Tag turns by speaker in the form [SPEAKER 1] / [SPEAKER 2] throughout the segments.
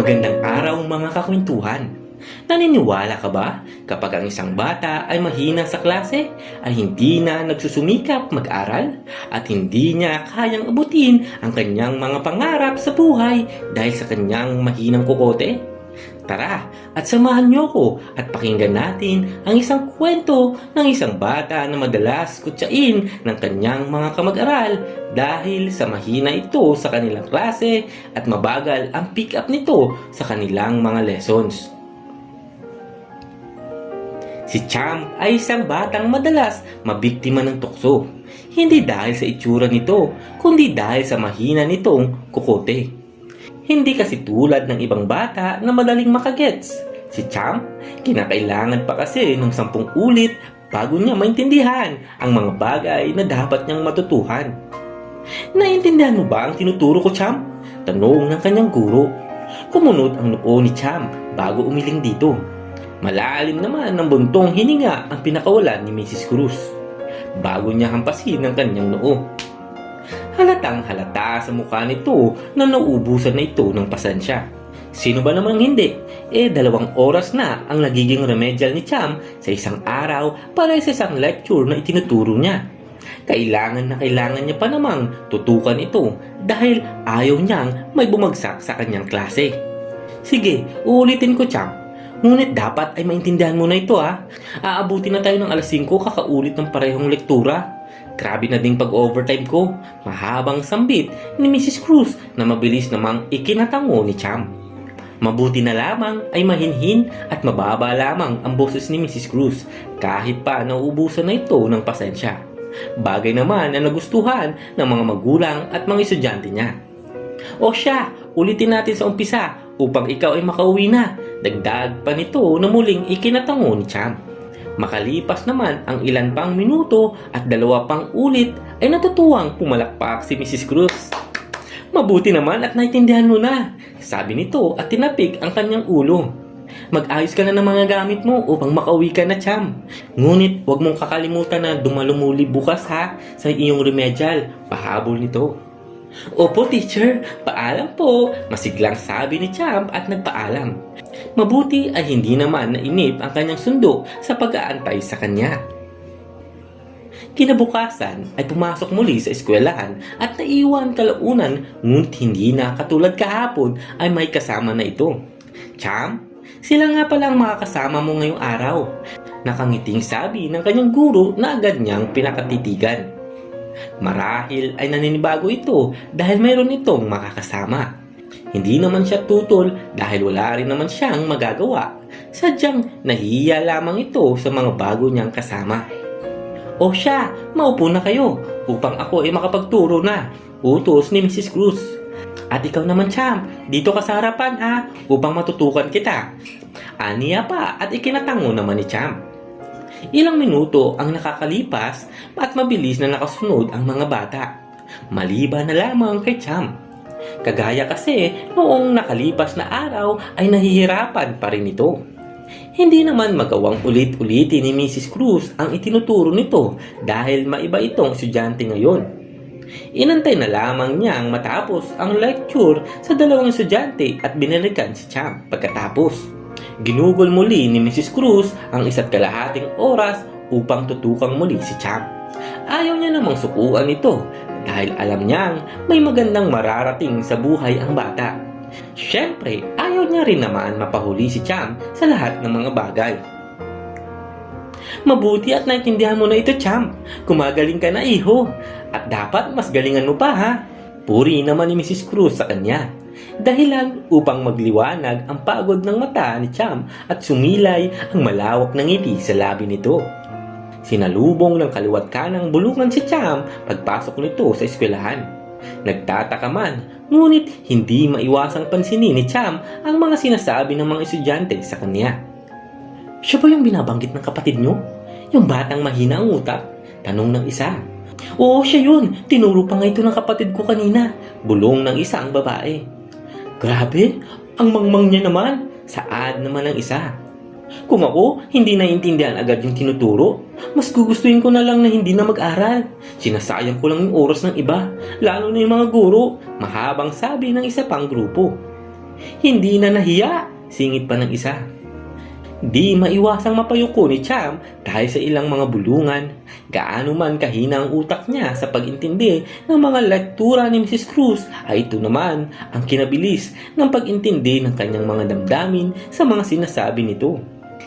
[SPEAKER 1] Magandang araw mga kakwentuhan. Naniniwala ka ba kapag ang isang bata ay mahina sa klase ay hindi na nagsusumikap mag-aral at hindi niya kayang abutin ang kanyang mga pangarap sa buhay dahil sa kanyang mahinang kukote? Tara at samahan niyo ko at pakinggan natin ang isang kwento ng isang bata na madalas kutsain ng kanyang mga kamag-aral dahil sa mahina ito sa kanilang klase at mabagal ang pick-up nito sa kanilang mga lessons. Si Champ ay isang batang madalas mabiktima ng tukso, hindi dahil sa itsura nito, kundi dahil sa mahina nitong kukote. Hindi kasi tulad ng ibang bata na madaling makagets. Si Champ, kinakailangan pa kasi ng 10 ulit bago niya maintindihan ang mga bagay na dapat niyang matutuhan. Naiintindihan mo ba ang tinuturo ko, Champ? Tanong ng kanyang guro. Kumunot ang noo ni Champ bago umiling dito. Malalim naman ng buntong hininga ang pinakawalan ni Mrs. Cruz bago niya hampasin ang kanyang noo. Halatang halata sa mukha nito na nauubusan na ito ng pasensya. Sino ba namang hindi? 2 oras na ang nagiging remedial ni Champ sa isang araw para sa isang lecture na itinuturo niya. Kailangan niya pa namang tutukan ito dahil ayaw niyang may bumagsak sa kanyang klase. Sige, uulitin ko, Champ. Ngunit dapat ay maintindihan mo na ito ha. Aabuti na tayo ng alas 5 kakaulit ng parehong lektura. Grabe na ding pag-overtime ko. Mahabang sambit ni Mrs. Cruz na mabilis namang ikinatango ni Champ. Mabuti na lamang ay mahinhin at mababa lamang ang boses ni Mrs. Cruz kahit pa nauubusan na ito ng pasensya. Bagay naman na nagustuhan ng mga magulang at mga estudyante niya. O siya, ulitin natin sa umpisa upang ikaw ay makauwi na. Dagdag pa nito na muling ikinatango ni Champ. Makalipas naman ang ilan pang minuto at 2 pang ulit ay natutuwang pumalakpak si Mrs. Cruz. Mabuti naman at naintindihan mo na, sabi nito at tinapik ang kanyang ulo. Mag-ayos ka na ng mga gamit mo upang makauwi ka na, Champ. Ngunit huwag mong kakalimutan na dumalumuli bukas ha sa iyong remedial, pahabol nito. Opo, teacher. Paalam po. Masiglang sabi ni Champ at nagpaalam. Mabuti ay hindi naman nainip ang kanyang sundo sa pag-aantay sa kanya. Kinabukasan ay pumasok muli sa eskwelahan at naiwan kalaunan ngunit hindi na katulad kahapon ay may kasama na ito. Champ, sila nga pala ang makakasama mo ngayong araw. Nakangiting sabi ng kanyang guro na agad niyang pinakatitigan. Marahil ay naninibago ito dahil mayroon itong makakasama. Hindi naman siya tutol dahil wala rin naman siyang magagawa. Sadyang nahihiya lamang ito sa mga bago niyang kasama. O siya, maupo na kayo upang ako ay makapagturo na, utos ni Mrs. Cruz. At ikaw naman, Champ, dito ka sa harapan ha upang matutukan kita. Aniya pa at ikinatango naman ni Champ. Ilang minuto ang nakakalipas at mabilis na nakasunod ang mga bata. Maliban na lamang kay Champ. Kagaya kasi noong nakalipas na araw ay nahihirapan pa rin ito. Hindi naman magawang ulit-ulitin ni Mrs. Cruz ang itinuturo nito dahil maiba itong estudyante ngayon. Inantay na lamang niyang matapos ang lecture sa 2 estudyante at binalikan si Champ pagkatapos. Ginugol muli ni Mrs. Cruz ang 1.5 oras upang tutukang muli si Champ. Ayaw niya namang sukuan ito dahil alam niyang may magandang mararating sa buhay ang bata. Siyempre, ayaw niya rin naman mapahuli si Champ sa lahat ng mga bagay. Mabuti at naintindihan mo na ito, Champ. Kumagaling ka na, iho. At dapat mas galingan mo pa, ha? Puri naman ni Mrs. Cruz sa kanya. Dahilan upang magliwanag ang pagod ng mata ni Champ at sumilay ang malawak na ngiti sa labi nito. Sinalubong ng kaliwat kanang bulungan si Champ pagpasok nito sa eskwelahan. Nagtataka man, ngunit hindi maiwasang pansinin ni Champ ang mga sinasabi ng mga estudyante sa kanya. Siya ba yung binabanggit ng kapatid nyo? Yung batang mahina ang utak? Tanong ng isa. Oo, siya yun. Tinuro pa nga ito ng kapatid ko kanina. Bulong ng isang babae. Grabe, ang mangmang niya naman. Saad naman ng isa. Kung ako, hindi naiintindihan agad yung tinuturo. Mas gugustuhin ko na lang na hindi na mag-aral. Sinasayang ko lang yung oras ng iba, lalo na yung mga guro. Mahabang sabi ng isa pang grupo. Hindi na nahiya, singit pa ng isa. Di maiwasang mapayuko ni Cham dahil sa ilang mga bulungan. Gaano man kahina ang utak niya sa pag-intindi ng mga lektura ni Mrs. Cruz ay ito naman ang kinabilis ng pag-intindi ng kanyang mga damdamin sa mga sinasabi nito.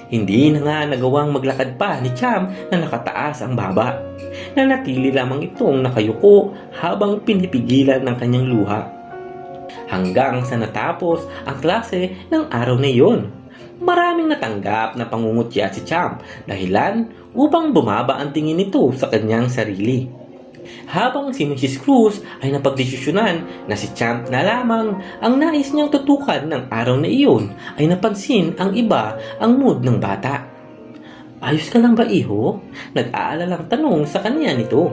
[SPEAKER 1] Hindi na nga nagawang maglakad pa ni Cham na nakataas ang baba. Nanatili lamang itong nakayuko habang pinipigilan ng kanyang luha. Hanggang sa natapos ang klase ng araw na iyon. Maraming natanggap na pangungutya si Cham dahilan upang bumaba ang tingin nito sa kanyang sarili. Habang si Mrs. Cruz ay napagdesisyonan na si Champ na lamang ang nais niyang tutukan ng araw na iyon, ay napansin ang iba ang mood ng bata. Ayos ka lang ba, iho? Nag-aalalang tanong sa kanya nito.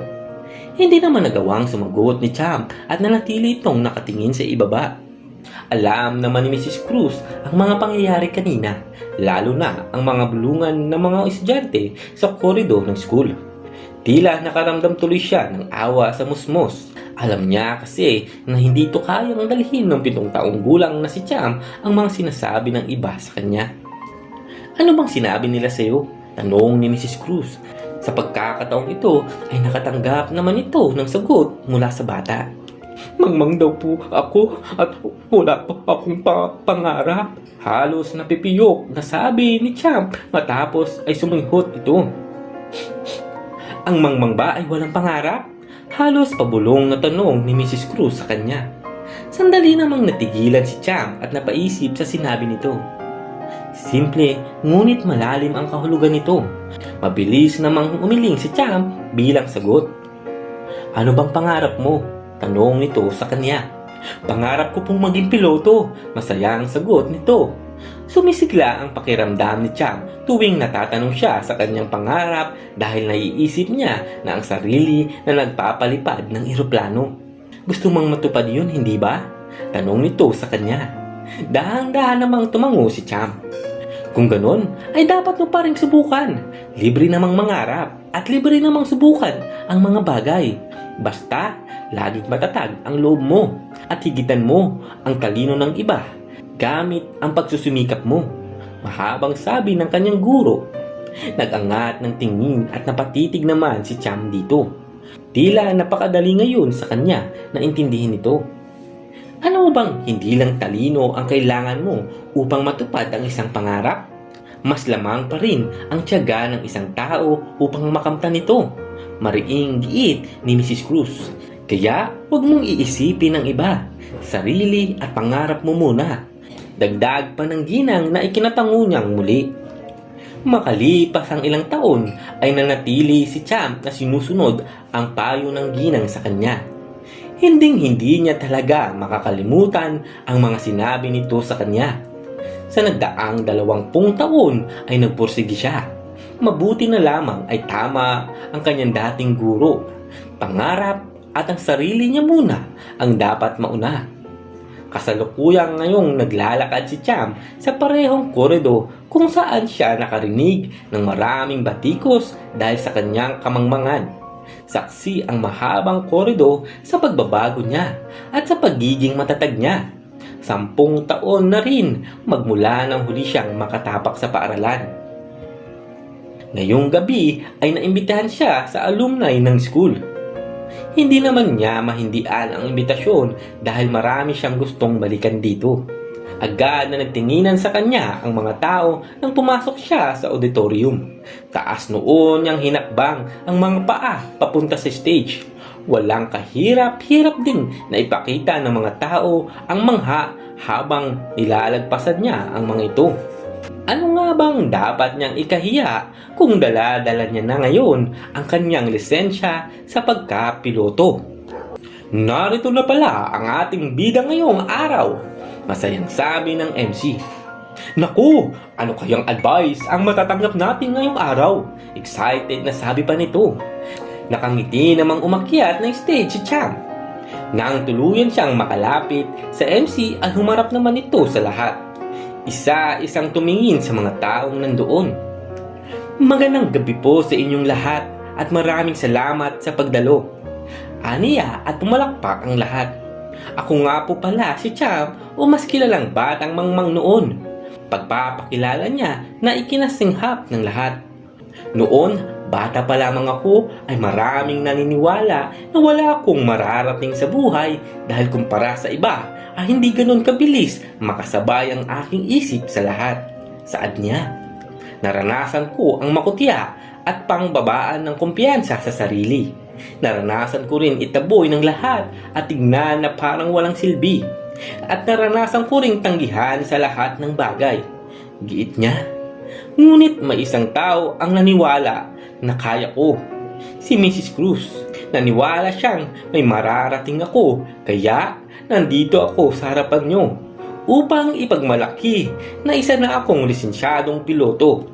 [SPEAKER 1] Hindi naman nagawang sumagot ni Champ at nanatili itong nakatingin sa ibaba. Alam naman ni Mrs. Cruz ang mga pangyayari kanina, lalo na ang mga bulungan ng mga estudyante sa koridor ng school. Tila nakaramdam tuloy siya ng awa sa musmos. Alam niya kasi na hindi ito kayang dalhin ng 7 taong gulang na si Cham ang mga sinasabi ng iba sa kanya. Ano bang sinabi nila sa iyo? Tanong ni Mrs. Cruz. Sa pagkakataong ito ay nakatanggap naman ito ng sagot mula sa bata. Mangmang daw po ako at wala pa akong pangarap. Halos napipiyok na sabi ni Champ matapos ay suminghot ito. Ang mangmang ba ay walang pangarap? Halos pabulong na tanong ni Mrs. Cruz sa kanya. Sandali namang natigilan si Champ at napaisip sa sinabi nito. Simple ngunit malalim ang kahulugan nito. Mabilis namang umiling si Champ bilang sagot. Ano bang pangarap mo? Tanong nito sa kanya. Pangarap ko pong maging piloto. Masaya ang sagot nito. Sumisigla ang pakiramdam ni Cham tuwing natatanong siya sa kanyang pangarap dahil naiisip niya na ang sarili na nagpapalipad ng eroplano. Gusto mang matupad yun, hindi ba? Tanong nito sa kanya. Dahan-dahan namang tumango si Cham. Kung ganon, ay dapat mo pa rin subukan. Libre namang mangarap at libre namang subukan ang mga bagay. Basta, laging matatag ang loob mo at higitan mo ang talino ng iba gamit ang pagsusumikap mo. Mahabang sabi ng kanyang guro. Nag-angat ng tingin at napatitig naman si Cham dito. Tila napakadali ngayon sa kanya na intindihin ito. Ano bang hindi lang talino ang kailangan mo upang matupad ang isang pangarap? Mas lamang pa rin ang tiyaga ng isang tao upang makamtan ito. Mariing giit ni Mrs. Cruz. Kaya huwag mong iisipin ang iba. Sarili at pangarap mo muna. Dagdag pa ng ginang na ikinatango niyang muli. Makalipas ang ilang taon ay nanatili si Cham na sinusunod ang payo ng ginang sa kanya. Hinding-hindi niya talaga makakalimutan ang mga sinabi nito sa kanya. Sa nagdaang 20 taon ay nagpursigi siya. Mabuti na lamang ay tama ang kanyang dating guro. Pangarap at ang sarili niya muna ang dapat mauna. Kasalukuyang ngayong naglalakad si Cham sa parehong koridor kung saan siya nakarinig ng maraming batikos dahil sa kanyang kamangmangan. Saksi ang mahabang koridor sa pagbabago niya at sa pagiging matatag niya. 10 taon na rin magmula nang huli siyang makatapak sa paaralan. Ngayong gabi ay naimbitahan siya sa alumni ng school. Hindi naman niya mahindian ang imbitasyon dahil marami siyang gustong balikan dito. Agad na nagtinginan sa kanya ang mga tao nang pumasok siya sa auditorium. Taas noon niyang hinakbang ang mga paa papunta sa stage. Walang kahirap-hirap din na ipakita ng mga tao ang mangha habang nilalagpasan niya ang mga ito. Ano nga bang dapat niyang ikahiya kung dala-dala niya na ngayon ang kanyang lisensya sa pagkapiloto? Narito na pala ang ating bida ngayong araw. Masayang sabi ng MC. Naku, ano kayang advice ang matatanggap natin ngayong araw? Excited na sabi pa nito. Nakangiti namang umakyat ng stage si Cham. Nang tuluyan siyang makalapit sa MC ay humarap naman ito sa lahat. Isa-isang tumingin sa mga taong nandoon. Magandang gabi po sa inyong lahat at maraming salamat sa pagdalo. Aniya at pumalakpak ang lahat. Ako nga po pala si Cham o mas kilalang batang mangmang noon. Pagpapakilala niya na ikinasinghap ng lahat. Noon, bata pa lamang ako ay maraming naniniwala na wala akong mararating sa buhay dahil kumpara sa iba ay hindi ganon kabilis makasabay ang aking isip sa lahat. Saad niya, naranasan ko ang makutya at pangbabaan ng kumpiyansa sa sarili. Naranasan ko rin itaboy ng lahat at tignan na parang walang silbi. At naranasan ko rin tanggihan sa lahat ng bagay. Giit niya. Ngunit may isang tao ang naniwala na kaya ko. Si Mrs. Cruz. Naniwala siyang may mararating ako, kaya nandito ako sa harapan niyo upang ipagmalaki na isa na akong lisensyadong piloto.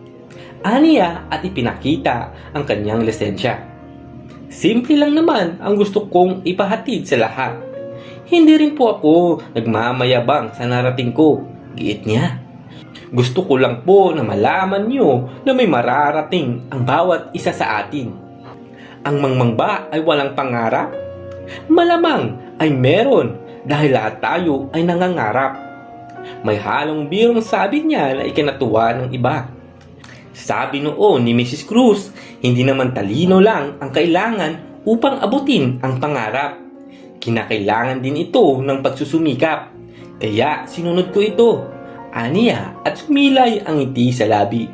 [SPEAKER 1] Aniya at ipinakita ang kanyang lisensya. Simple lang naman ang gusto kong ipahatid sa lahat. Hindi rin po ako nagmamayabang sa narating ko, giit niya. Gusto ko lang po na malaman niyo na may mararating ang bawat isa sa atin. Ang mangmang ba ay walang pangarap? Malamang ay meron dahil lahat tayo ay nangangarap. May halong birong sabi niya na ikinatuwa ng iba. Sabi noon ni Mrs. Cruz, hindi naman talino lang ang kailangan upang abutin ang pangarap. Kinakailangan din ito ng pagsusumikap. Kaya sinunod ko ito, aniya, at sumilay ang ngiti sa labi.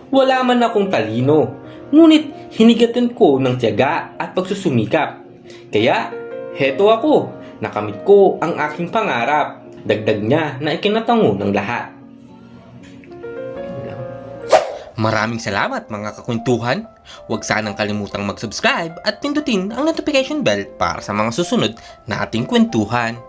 [SPEAKER 1] Wala man akong talino, ngunit hinigatan ko ng tiyaga at pagsusumikap. Kaya, heto ako, nakamit ko ang aking pangarap. Dagdag niya na ikinatango ng lahat. Maraming salamat mga kakwentuhan. Huwag sanang kalimutang mag-subscribe at pindutin ang notification bell para sa mga susunod na ating kwentuhan.